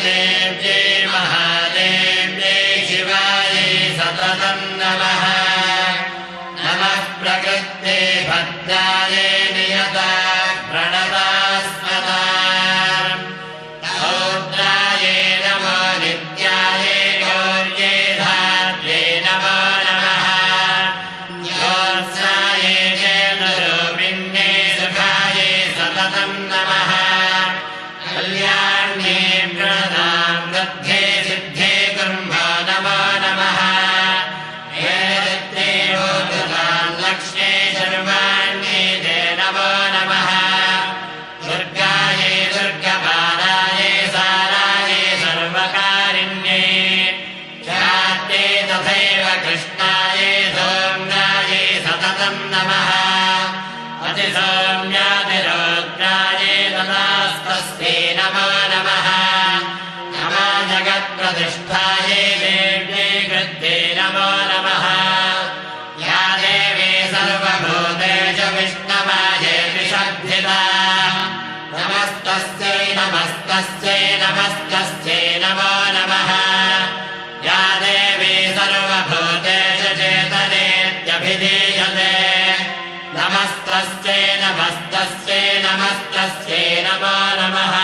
देव्यै महादेव्यै शिवायै सततं नमः नमः प्रकृते भद्रायै नियता प्रणतास्मदा रौद्रायै नमो नित्यायै गौर्यै धात्र्यै नमो नमः योत्सायै चेतरूपिण्यै सुखायै सततं नमः कल्याण्ये प्रणतां वृद्धे सिद्धे कुर्मो नमो नमः हेरत्रे भूततां लक्ष्म्यै सर्वाण्ये ते नमो नमः दुर्गायै दुर्गपालायै सारायै सर्वकारिण्यै ख्यात्यै तथैव कृष्णायै सौम्यायै सततं नमः अतिसौम्यातिरौद्रायै तदास्तस्यै नमो नमः नमो जगत्प्रतिष्ठायै देव्यै कृत्यै नमो नमः या देवी सर्वभूतेषु विष्णुमायै विशद्धिता नमस्तस्यै नमस्तस्यै नमस्तस्यै नमो नमः या देवी सर्वभूतेषु चेतनेत्यभिधीयते नमस्तस्यै नमस्तस्यै नमस्तस्यै नमो नमः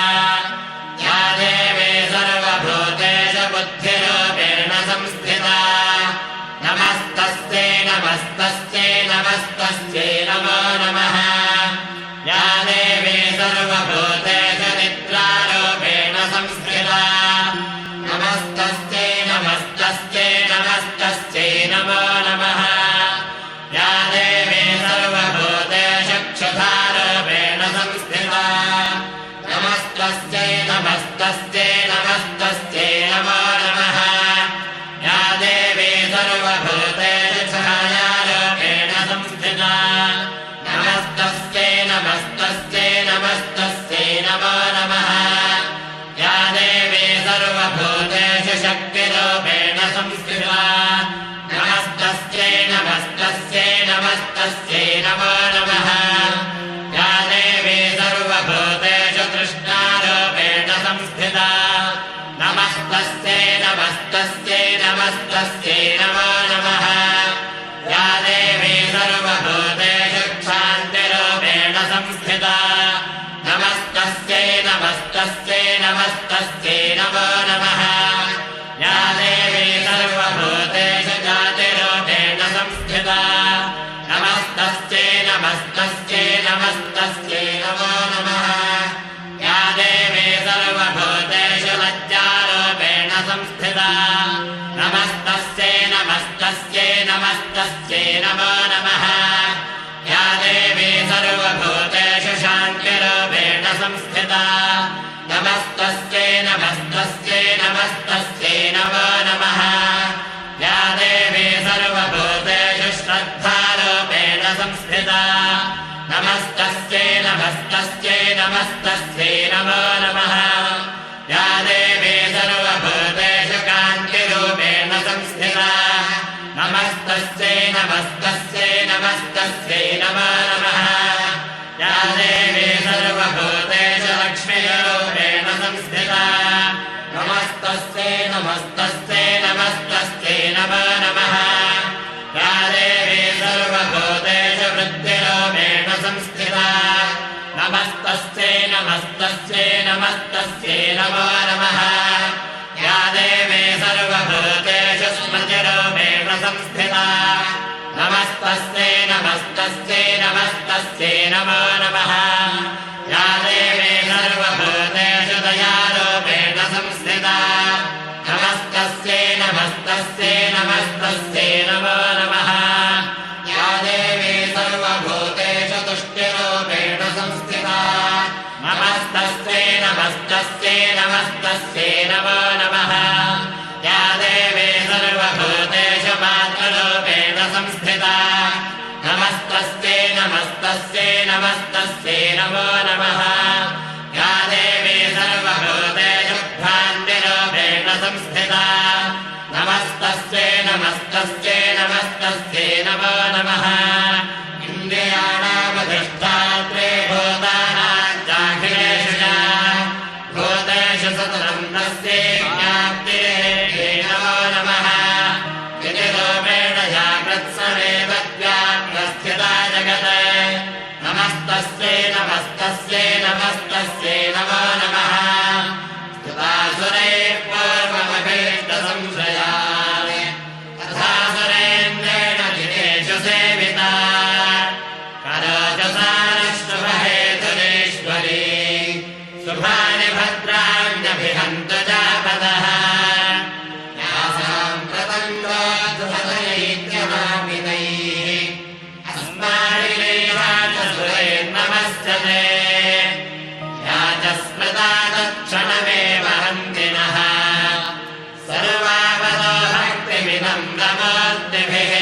या देवी सर्वभूतेषु बुद्धिरूपेण संस्थिता नमस्तस्यै नमस्तस्यै नमस्तस्यै नमो नमः या देवी सर्वभूतेषु निद्रारूपेण संस्थिता नमस्तस्यै नमस्तस्यै नमस्तस्यै नमो नमः या देवी सर्वभूतेषु क्षुधारूपेण संस्थिता नमस्तस्यै नमस्तस्यै नमस्तस्यै नमो नमः या देवी सर्वभूतेषु छायारूपेण संस्थिता नमस्तस्यै नमस्तस्यै नमस्तस्यै नमो नमः या देवी सर्वभूतेषु शक्तिरूपेण संस्थिता नमस्तस्यै नमस्तस्यै नमस्तस्यै नमो नमः या देवी सर्वभूतेषु तृष्णारूपेण संस्थिता नमस्तस्यै नमस्तस्यै नमस्तस्यै नमो नमः या देवी सर्वभूतेषु क्षान्तिरूपेण संस्थिता नमस्तस्यै नमस्तस्यै नमस्तस्यै नमो नमः या देवी सर्वभूतेषु जातिरूपेण संस्थिता नमस्तस्यै नमस्तस्यै नमस्तस्यै नमो नमः या देवी सर्वभूतेषु लज्जारूपेण संस्थिता नमस्तस्यै नमस्तस्यै नमस्तस्यै नमो नमः या देवी सर्वभूतेषु शान्तिरूपेण संस्थिता नमस्तस्यै नमस्तस्यै नमस्तस्यै नमो नमः या देवी सर्वभूतेषु श्रद्धारूपेण संस्थिता नमस्तस्यै नमस्तस्यै नमस्तस्यै नमो नमः या देवी सर्वभूतेषु कान्तिरूपेण संस्थिता नमस्तस्यै नमस्तस्यै नमस्तस्यै नमो नमः या देवी सर्वभूतेषु लक्ष्मीरूपेण संस्थिता नमस्तस्यै नमस्तस्यै नमस्तस्यै नमो नमः या देवी सर्वभूतेषु वृद्धिरूपेण संस्थिता नमस्तस्यै नमस्तस्यै नमस्तस्यै नमो नमः या देवी सर्वभूतेषु स्मृतिरूपेण संस्थिता नमस्तस्यै नमस्तस्यै नमस्तस्यै नमो नमः या देवी सर्वभूतेषु दयारूपेण संस्थिता नमस्तस्यै नमस्तस्यै नमस्तस्यै नमो नमः या देवी सर्वभूतेषु तुष्टिरूपेण संस्थिता नमस्तस्यै नमस्तस्यै नमस्तस्यै नमो नमः या देवी सर्वभूतेषु मातृरूपेण संस्थिता नमस्तस्यै नमस्तस्यै नमस्तस्यै नमो नमः या देवी सर्वभूतेषु भ्रान्तिरूपेण संस्थिता नमस्तस्यै नमस्तस्यै नमस्तस्यै नमो नमः इन्द्रियाणामधिष्ठात्रे भूतानां चाखिलेषु च भूतेषु सततं अन्नस्य ज्ञाप्तिरे नमो नमः इति रूपेण जाग्रत्समेव व्याप्तस्थिता जगत् नमस्तस्यै नमस्तस्यै नमस्तस्यै नमो नमः स्तुतासुरैः पूर्वमभीष्टसंशयान् तथा सुरेन्द्रेण दिनेषु सेविता करोजसानश्रुभहेतुरीश्वरी शुभानि भद्राण्यभिहन्तु जापदः यासाम् प्रतङ्गोऽसुहृदैत्यमापितैः अस्माभिरेवाचसुरैर्नमस्यते या च स्मृता तत्क्षणमेव हन्तिनः सर्वावतो भक्तिमिदम् नमोऽस्तिभिः